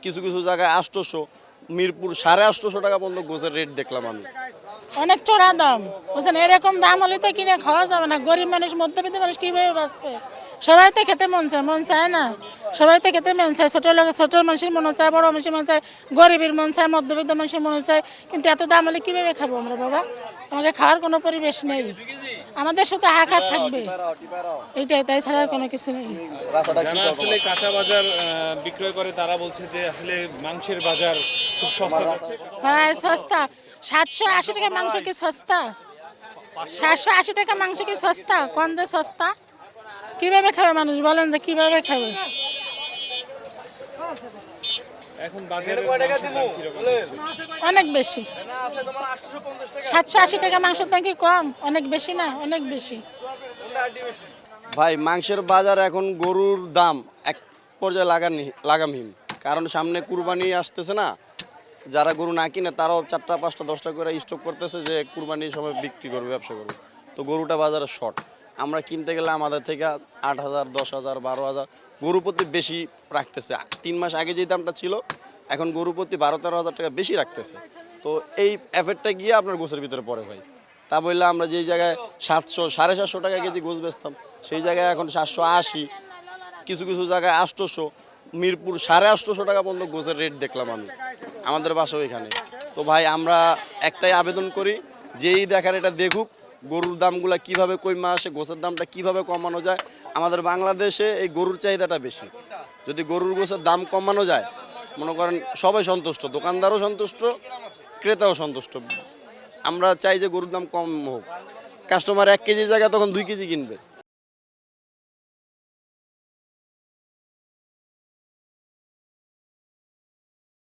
কিছু কিছু জায়গায় 800, মিরপুর 850 টাকা পর্যন্ত গোছের রেট দেখলাম আমি। অনেক চড়া দাম বুঝছেন, এরকম দাম হলে তো কিনে খাওয়া যাবে না। গরিব মানুষ, মধ্যবিত্ত মানুষ কিভাবে বাঁচবে? সবাই তো খেতে মন চায় না, সবাই তো খেতে মন চায়। ছোট লোক, ছোট মানুষের মন চায়, বড় মানুষের মন চায়, গরিবের মন চায়, মধ্যবিত্ত মানুষের মন চায়। কিন্তু এত দাম হলে কিভাবে খাবো আমরা বাবা? আমাদের খাওয়ার কোনো পরিবেশ নেই, আমাদের শুধু হাহাকার থাকবে এইটাই, তাই ছাড়া আর কোনো কিছু নেই। যারা আসলে কাঁচা বাজার বিক্রয় করে তারা বলছে যে আসলে মাংসের বাজার খুব সস্তা যাচ্ছে। হ্যাঁ সস্তা, 780 টাকা মাংস কি সস্তা? 780 টাকা মাংস কি সস্তা? কোন যে সস্তা? কিভাবে খাবে মানুষ বলেন, যে কিভাবে খাবে? এখন বাজারে মাংসের দাম কিরকম হচ্ছে? অনেক বেশি। 780 টাকা মাংসের দাম কি কম? অনেক বেশি না? অনেক বেশি। ভাই মাংসের বাজার এখন গরুর দাম এক পর্যায়ে লাগামহীন, কারণ সামনে কুরবানি আসতেছে না। যারা গরু না কিনে তারাও 4টা 5টা 10টা করে স্টক করতেছে যে কুরবানির সময় বিক্রি করবে, ব্যবসা করবে। তো গরুটা বাজারে শর্ট। আমরা কিনতে গেলে আমাদের থেকে 8,000, 10,000, 12,000 গরু প্রতি বেশি রাখতেছে। 3 মাস আগে যে দামটা ছিল এখন গরু প্রতি 12-13,000 টাকা বেশি রাখতেছে। তো এই এফেক্টটা গিয়ে আপনার গোছের ভিতরে পড়ে ভাই। তা বললে আমরা যেই জায়গায় 700, 750 টাকা কেজি গোছ বেচতাম সেই জায়গায় এখন 780, কিছু কিছু জায়গায় 800, মিরপুর 850 টাকা পর্যন্ত গোছের রেট দেখলাম আমি। আমাদের বাসাও এখানে। তো ভাই আমরা একটাই আবেদন করি, যেই দেখার এটা দেখুক গরুর দামগুলো কিভাবে কমে আসে, গোছের দামটা কিভাবে কমানো যায়। আমাদের বাংলাদেশে এই গরুর চাহিদাটা বেশি। যদি গরুর গোছের দাম কমানো যায়, মনে করেন সবাই সন্তুষ্ট, দোকানদারও সন্তুষ্ট, ক্রেতাও সন্তুষ্ট। আমরা চাই যে গরুর দাম কম হোক, কাস্টমার 1 কেজির জায়গায় তখন 2 কেজি কিনবে।